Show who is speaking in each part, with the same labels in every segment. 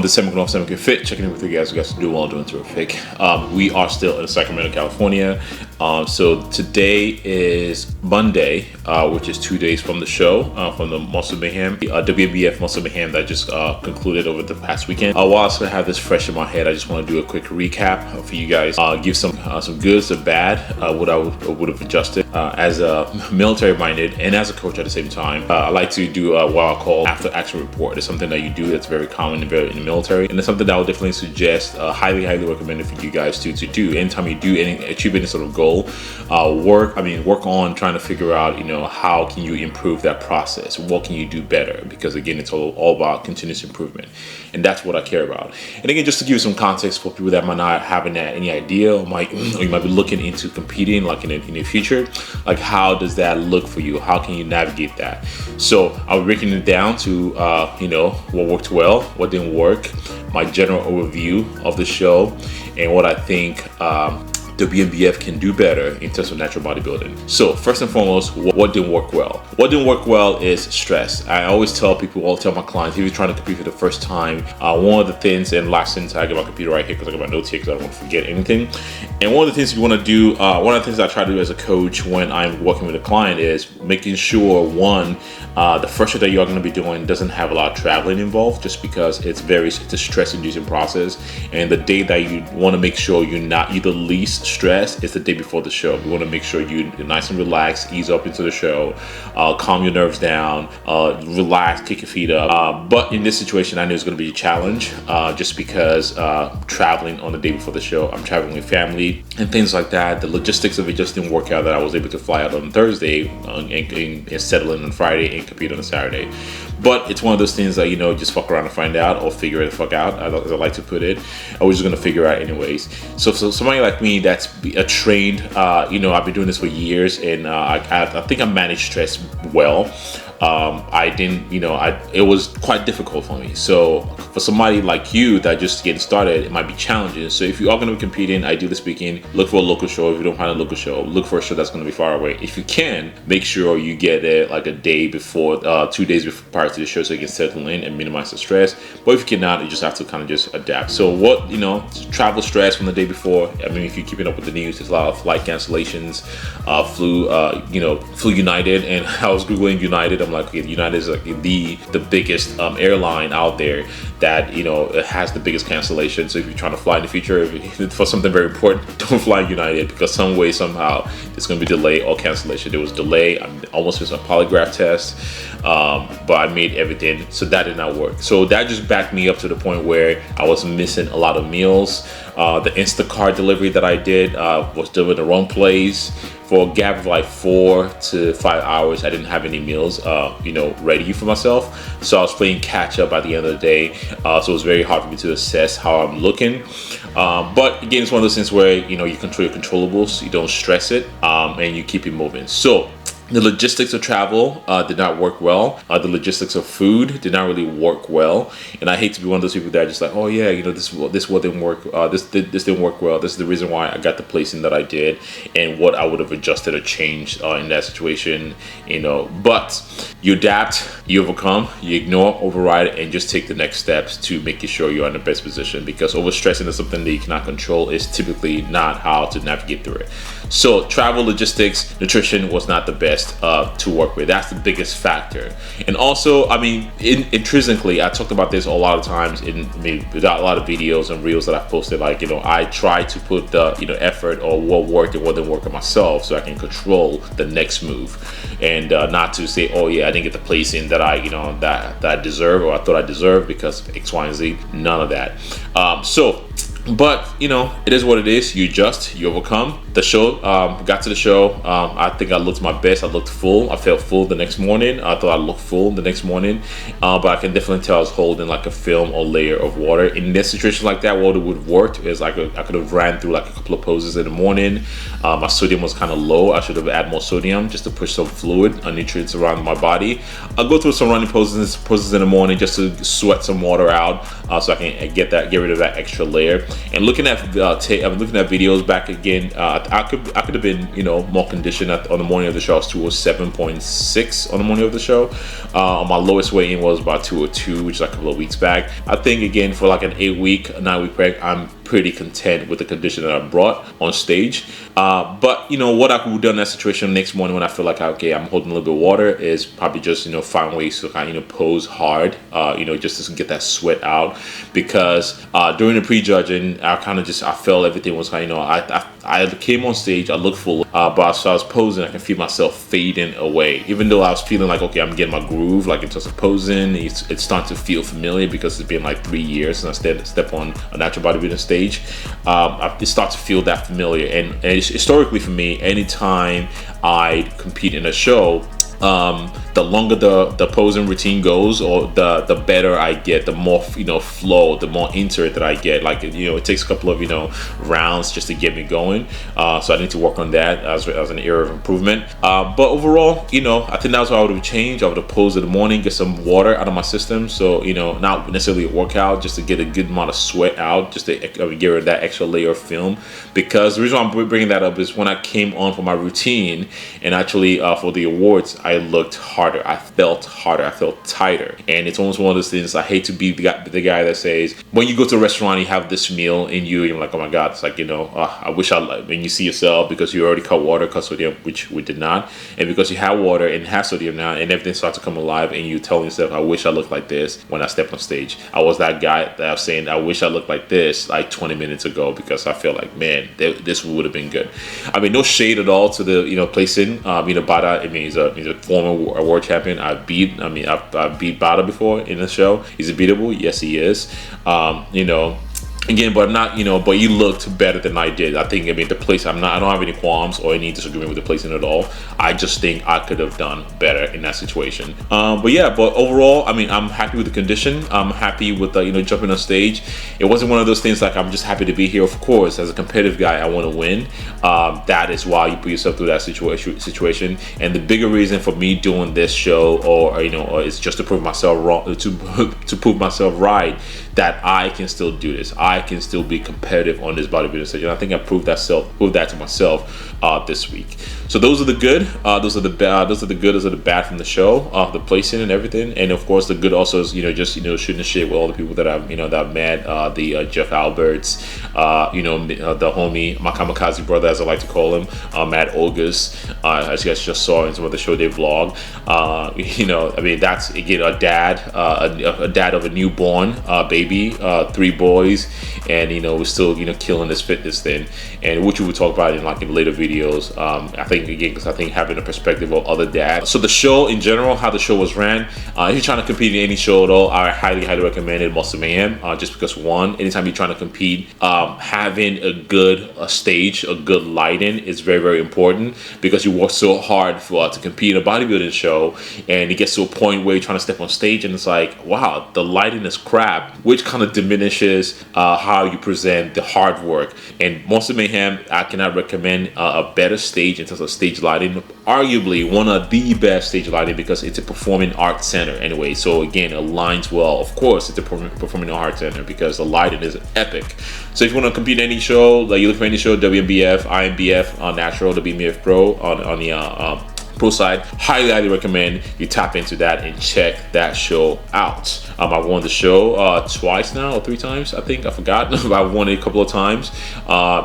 Speaker 1: The SAMOK FIT, checking in with you guys. You guys do well, doing terrific. We are still in Sacramento, California. So today is Monday, which is 2 days from the show, from the Muscle Mayhem, WBF Muscle Mayhem that just concluded over the past weekend. While I still have this fresh in my head, I just want to do a quick recap for you guys. Give some good, some bad, what I would have adjusted as a military-minded and as a coach at the same time. I like to do what I call after-action report. It's something that you do that's very common and very in the military, and it's something that I would definitely suggest, highly recommend it for you guys to do. Anytime you do achieve any sort of goal, work on trying to figure out, how can you improve that process? What can you do better? Because again, it's all about continuous improvement, and that's what I care about. And again, just to give you some context for people that might not having any idea, or you might be looking into competing like in the future, like how does that look for you? How can you navigate that? So I'm breaking it down to what worked well, what didn't work, my general overview of the show, and what I think WBF can do better in terms of natural bodybuilding. So first and foremost, what didn't work well? What didn't work well is stress. I always tell people, my clients, if you're trying to compete for the first time, one of the things, and last sentence, I get my computer right here because I got my notes here because I don't want to forget anything. And one of the things you want to do, one of the things I try to do as a coach when I'm working with a client is making sure, one, the first show that you're going to be doing doesn't have a lot of traveling involved, just because it's a stress-inducing process. And the day that you want to make sure you're the least stress is the day before the show. We want to make sure you're nice and relaxed, ease up into the show, calm your nerves down, relax, kick your feet up. But in this situation, I knew it was going to be a challenge, just because traveling on the day before the show, I'm traveling with family and things like that. The logistics of it just didn't work out that I was able to fly out on Thursday and settle in on Friday and compete on a Saturday. But it's one of those things that, just fuck around and find out, or figure it the fuck out, as I like to put it. I was just going to figure it out anyways. So somebody like me that's a trained, I've been doing this for years, and I think I managed stress well. It was quite difficult for me. So for somebody like you that just getting started, it might be challenging. So if you are going to be competing, ideally speaking, look for a local show. If you don't find a local show, look for a show that's going to be far away. If you can, make sure you get there like a day before, 2 days prior to the show, so you can settle in and minimize the stress. But if you cannot, you just have to kind of just adapt. So travel stress from the day before. If you're keeping up with the news, there's a lot of flight cancellations, flew United, and I was Googling United. I'm like, okay, United is like the biggest airline out there that it has the biggest cancellation. So if you're trying to fly in the future for something very important, don't fly United, because some way somehow there's going to be delay or cancellation. There was delay. I almost missed a polygraph test, but I made everything, so that did not work. So that just backed me up to the point where I was missing a lot of meals. The Instacart delivery that I did was delivered in the wrong place. For a gap of like 4 to 5 hours, I didn't have any meals, ready for myself. So I was playing catch up at the end of the day. So it was very hard for me to assess how I'm looking. But again, it's one of those things where, you control your controllables, you don't stress it, and you keep it moving. So the logistics of travel did not work well. The logistics of food did not really work well. And I hate to be one of those people that are just like, oh yeah, this didn't work. This didn't work well. This is the reason why I got the placing that I did, and what I would have adjusted or changed in that situation. But you adapt, you overcome, you ignore, override, and just take the next steps to making sure you're in the best position. Because overstressing is something that you cannot control is typically not how to navigate through it. So travel, logistics, nutrition was not the best to work with. That's the biggest factor. And also, intrinsically, I talked about this a lot of times without a lot of videos and reels that I've posted. I try to put the effort or what worked and what didn't work on myself, so I can control the next move, and not to say, oh yeah, I didn't get the placing that I deserve, or I thought I deserved because X, Y, and Z. None of that. But it is what it is. You adjust, you overcome. The show, got to the show. I think I looked my best. I looked full. I felt full the next morning. I thought I looked full the next morning. But I can definitely tell I was holding like a film or layer of water. In this situation like that, what it would have worked is I could have ran through like a couple of poses in the morning. My sodium was kind of low. I should have added more sodium just to push some fluid and nutrients around my body. I'll go through some running poses in the morning just to sweat some water out, so I can get rid of that extra layer. And looking at I'm looking at videos back again, I could have been, you know, more conditioned on the morning of the show. I was 207.6 on the morning of the show. My lowest weigh-in was about 202, which is like a couple of weeks back. I think again for like an 9-week preg, I'm pretty content with the condition that I brought on stage. But you know what I could do in that situation next morning when I feel like okay, I'm holding a little bit of water, is probably just, you know, find ways to kind of, you know, pose hard, you know, just to get that sweat out. Because during the pre-judging, I felt everything was kind of, you know, I came on stage, I looked full, but as I was posing, I can feel myself fading away. Even though I was feeling like, okay, I'm getting my groove, like in terms of posing, it's starting to feel familiar because it's been like 3 years since I stepped on a natural bodybuilding stage. It starts to feel that familiar. And historically for me, anytime I compete in a show, the longer the posing routine goes, or the better I get, the more, you know, flow, the more into it that I get. Like, you know, it takes a couple of, you know, rounds just to get me going. So I need to work on that as an area of improvement. But overall, you know, I think that's what I would have changed. I would have posed in the morning, get some water out of my system. So, you know, not necessarily a workout, just to get a good amount of sweat out, just to get rid of that extra layer of film. Because the reason why I'm bringing that up is when I came on for my routine, and actually for the awards, I looked harder. I felt harder. I felt tighter. And it's almost one of those things, I hate to be the guy that says, when you go to a restaurant, you have this meal in you, and you're like, oh my God, it's like, you know, I wish when you see yourself, because you already cut water, cut sodium, which we did not. And because you have water and have sodium now, and everything starts to come alive, and you tell yourself, I wish I looked like this when I stepped on stage. I was that guy that I was saying, I wish I looked like this like 20 minutes ago, because I feel like, man, this would have been good. I mean, no shade at all to the, you know, placing, you know, Bada, I mean, he's a former world champion. I've beat Bada before in the show. Is he beatable? Yes, he is. You know, again, but not, you know, but you looked better than I did. I think, I mean, the place, I don't have any qualms or any disagreement with the placing at all. I just think I could have done better in that situation. But yeah, but overall, I mean, I'm happy with the condition. I'm happy with the, you know, jumping on stage. It wasn't one of those things like, I'm just happy to be here. Of course, as a competitive guy, I want to win. That is why you put yourself through that situation. And the bigger reason for me doing this show, or you know, is just to prove myself wrong, to prove myself right, that I can still do this. I can still be competitive on this bodybuilding stage, and I think I proved that to myself this week. So those are the good, those are the bad, those are the good, those are the bad from the show, the placing and everything. And of course, the good also is, you know, just, you know, shooting the shit with all the people that I've met, the Jeff Alberts, you know, the homie, my kamikaze brother, as I like to call him, Matt August, as you guys just saw in some of the show day vlog. You know, I mean, that's again a dad of a newborn baby, 3 boys, and you know, we're still, you know, killing this fitness thing, and which we will talk about in like in later videos. I think again, because I think having a perspective of other dads. So the show in general, how the show was ran, if you're trying to compete in any show at all, I highly recommend it, Muscle Mayhem, just because one, anytime you're trying to compete, having a good stage, a good lighting is very, very important, because you work so hard to compete in a bodybuilding show, and it gets to a point where you're trying to step on stage and it's like, wow, the lighting is crap, which kind of diminishes how you present the hard work. And Muscle Mayhem, I cannot recommend a better stage in terms of stage lighting. Arguably one of the best stage lighting, because it's a performing arts center anyway. So again, it aligns well. Of course, it's a performing arts center because the lighting is epic. So if you want to compete in any show, like you look for any show, WMBF, IMBF, Natural, WMBF Pro on the pro side, highly recommend you tap into that and check that show out. I've won the show twice now, or 3 times, I think, I forgot. I've won it a couple of times,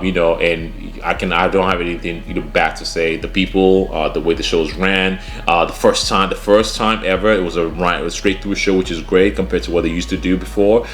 Speaker 1: you know, and I don't have anything, you know, bad to say. The people, the way the shows ran, the first time ever, it was straight through show, which is great compared to what they used to do before,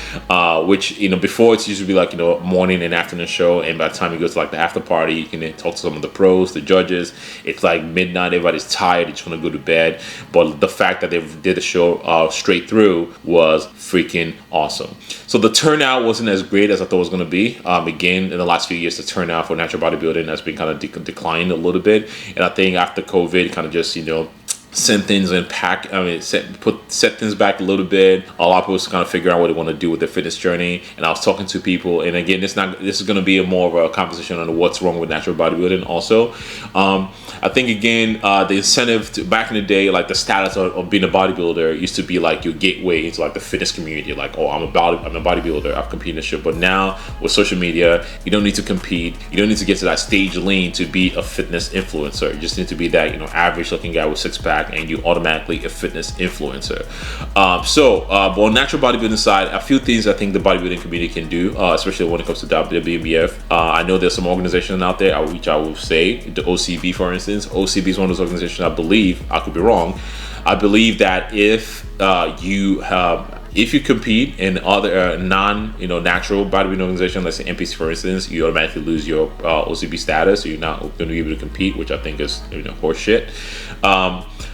Speaker 1: which, you know, before it's used to be like, you know, morning and afternoon show, and by the time you go to like the after party, you can talk to some of the pros, the judges. It's like midnight, everybody's tired, they just want to go to bed. But the fact that they did the show straight through was freaking awesome. So the turnout wasn't as great as I thought it was going to be. Again, in the last few years, the turnout for natural bodybuilding has been kind of declining a little bit, and I think after COVID, kind of just, you know, set things in set things back a little bit. A lot of people kind of figure out what they want to do with their fitness journey. And I was talking to people, and again, this is going to be more of a conversation on what's wrong with natural bodybuilding. Also, I think again, the incentive back in the day, like the status of being a bodybuilder used to be like your gateway into like the fitness community. Like, oh, I'm a bodybuilder, I've competed in shit. But now with social media, you don't need to compete. You don't need to get to that stage lane to be a fitness influencer. You just need to be that average looking guy with six pack, and you automatically a fitness influencer. But on natural bodybuilding side, a few things I think the bodybuilding community can do, especially when it comes to WBF. I know there's some organizations out there, which I will say, the OCB, for instance. OCB is one of those organizations, I believe, I could be wrong, I believe that if you compete in other natural bodybuilding organization, let's say NPC for instance, you automatically lose your OCB status, so you're not going to be able to compete, which I think is horse shit.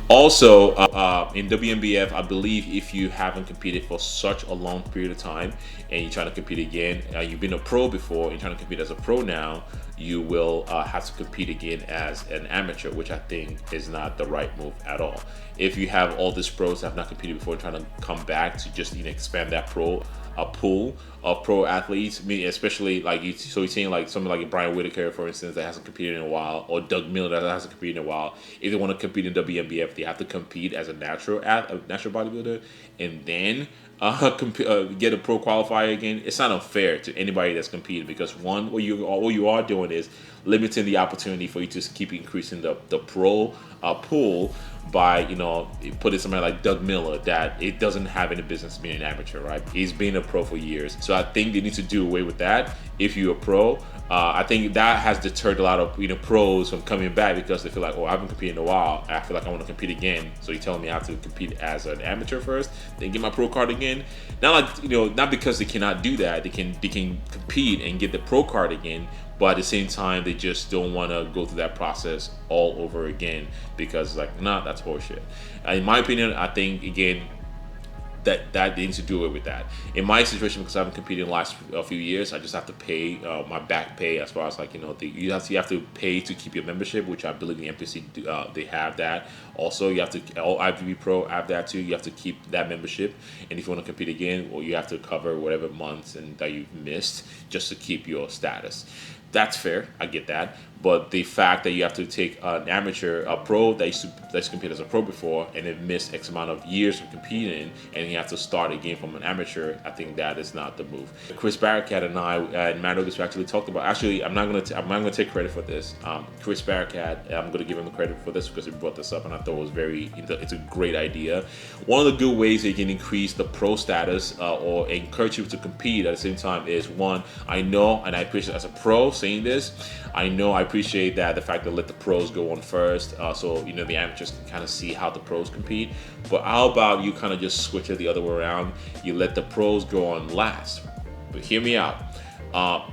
Speaker 1: Also, in WNBF, I believe if you haven't competed for such a long period of time and you're trying to compete again, you've been a pro before, you're trying to compete as a pro now, you will have to compete again as an amateur, which I think is not the right move at all. If you have all these pros that have not competed before and trying to come back to just expand that pool of pro athletes, especially like you're seeing like something like Brian Whitaker, for instance, that hasn't competed in a while, or Doug Miller that hasn't competed in a while. If they want to compete in WNBF, they have to compete as a natural bodybuilder, and then get a pro qualifier again. It's not unfair to anybody that's competing, because one, what you are doing is limiting the opportunity for you to keep increasing the pro pool by putting somebody like Doug Miller that it doesn't have any business being an amateur, right? He's been a pro for years, so I think they need to do away with that. If you're a pro, I think that has deterred a lot of pros from coming back, because they feel like, oh, I haven't competed in a while, I feel like I want to compete again, so you're telling me I have to compete as an amateur first, then get my pro card again. Not like not because they cannot do that, they can compete and get the pro card again, but at the same time they just don't want to go through that process all over again, because like, nah, that's horseshit. In my opinion, I think again that they need to do it with that. In my situation, because I haven't competed in the last few years, I just have to pay my back pay, as far as like you have to pay to keep your membership, which I believe the NPC they have that. Also, you have to, all IFBB Pro have that too. You have to keep that membership, and if you want to compete again, well, you have to cover whatever months and that you've missed just to keep your status. That's fair, I get that. But the fact that you have to take an amateur, a pro that's competed as a pro before, and then miss X amount of years of competing, and you have to start again from an amateur, I think that is not the move. Chris Barakat and I and Matt Ogus actually talked about. Actually, I'm not gonna take credit for this. Chris Barakat, I'm gonna give him the credit for this because he brought this up, and I thought it was it's a great idea. One of the good ways that you can increase the pro status or encourage you to compete at the same time is, one, I know, and I appreciate as a pro saying this, I appreciate that the fact that let the pros go on first, so the amateurs can kind of see how the pros compete. But how about you kind of just switch it the other way around? You let the pros go on last. But hear me out.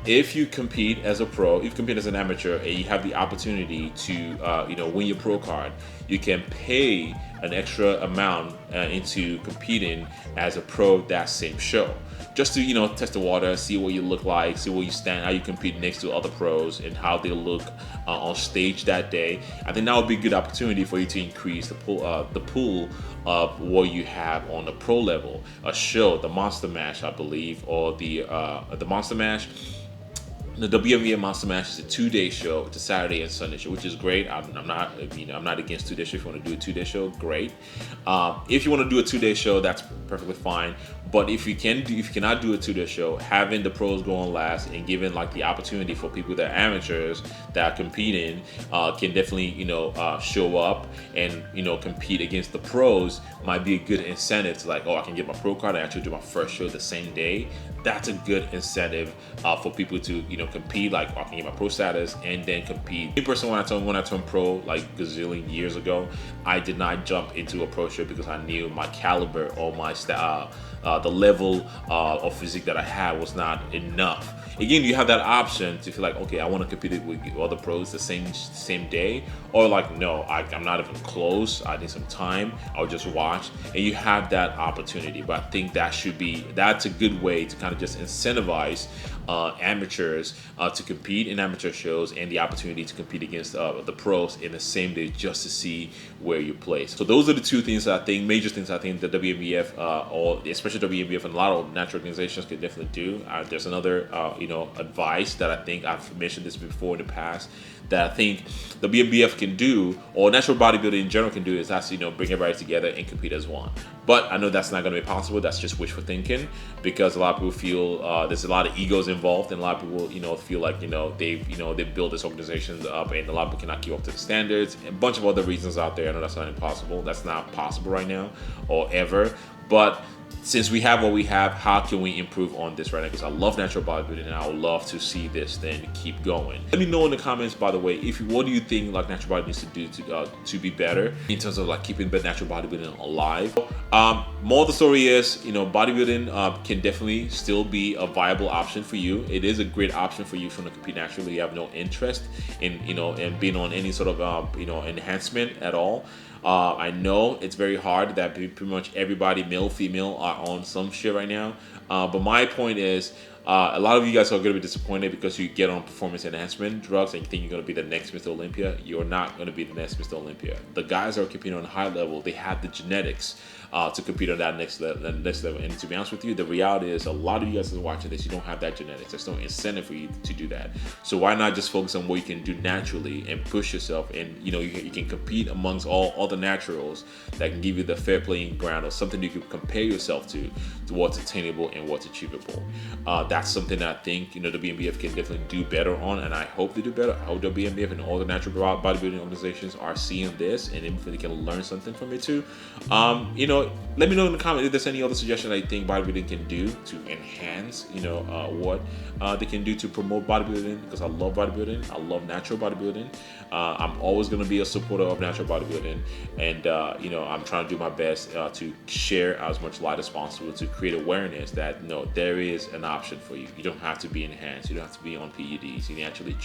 Speaker 1: If you compete as a pro, if you compete as an amateur, and you have the opportunity to win your pro card, you can pay an extra amount into competing as a pro that same show, just to test the water, see what you look like, see where you stand, how you compete next to other pros, and how they look on stage that day. I think that would be a good opportunity for you to increase the pool of what you have on the pro level. A show, the Monster Mash, I believe, or the Monster Mash. The WNBA Monster Mash is a 2-day show. It's a Saturday and Sunday show, which is great. I'm not against 2-day show. If you want to do a 2-day show, great. If you want to do a 2-day show, that's perfectly fine. But if you cannot do a 2-day show, having the pros go on last and giving like the opportunity for people that are amateurs that are competing can definitely show up and compete against the pros might be a good incentive to like, oh, I can get my pro card and actually do my first show the same day. That's a good incentive for people to compete. Like, oh, I can get my pro status and then compete. Me personally, when I turned pro like gazillion years ago, I did not jump into a pro show because I knew my caliber or my the level of physique that I had was not enough. again, you have that option to feel like, okay, I want to compete with other pros the same day, or like, no, I'm not even close, I need some time, I'll just watch. And you have that opportunity. But I think that's a good way to kind of just incentivize amateurs to compete in amateur shows, and the opportunity to compete against the pros in the same day, just to see where you place. So those are the two things that I think, major things I think the WNBF, or especially WNBF and a lot of natural organizations could definitely do. There's another advice that I think I've mentioned this before in the past, that I think the WNBF can do, or natural bodybuilding in general can do, is actually bring everybody together and compete as one. But I know that's not going to be possible. That's just wishful thinking, because a lot of people feel there's a lot of egos involved, and a lot of people feel like they've built this organization up, and a lot of people cannot keep up to the standards, and a bunch of other reasons out there. I know that's not impossible. That's not possible right now or ever. But since we have what we have, how can we improve on this right now? Because I love natural bodybuilding, and I would love to see this thing keep going. Let me know in the comments, by the way, what do you think like natural bodybuilding needs to do to be better in terms of like keeping natural bodybuilding alive. More of the story is, bodybuilding can definitely still be a viable option for you. It is a great option for you if you want to compete naturally. You have no interest in in being on any sort of enhancement at all. I know it's very hard that pretty much everybody, male, female, are on some shit right now. But my point is, a lot of you guys are going to be disappointed because you get on performance enhancement drugs and you think you're going to be the next Mr. Olympia. You're not going to be the next Mr. Olympia. The guys that are competing on a high level, they have the genetics to compete on that next level. And to be honest with you, the reality is a lot of you guys are watching this, you don't have that genetics. There's no incentive for you to do that. So why not just focus on what you can do naturally and push yourself, and you can compete amongst all other naturals that can give you the fair playing ground, or something you can compare yourself to what's attainable and what's achievable. That's something that I think the WNBF can definitely do better on, and I hope they do better. I hope the WNBF and all the natural bodybuilding organizations are seeing this, and if they can learn something from it too. Let me know in the comments if there's any other suggestions I think bodybuilding can do to enhance, what they can do to promote bodybuilding, because I love bodybuilding. I love natural bodybuilding. I'm always going to be a supporter of natural bodybuilding, and I'm trying to do my best to share as much light as possible to create awareness that there is an option for you. You don't have to be enhanced. You don't have to be on PEDs. You can actually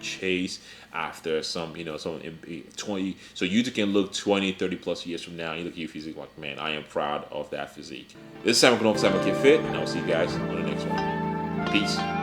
Speaker 1: chase after some 20, so you can look 20, 30 plus years from now, you look at your physique like, man, I am proud of that physique. This is SAMOK of SAMOK FIT, and I'll see you guys on the next one. Peace.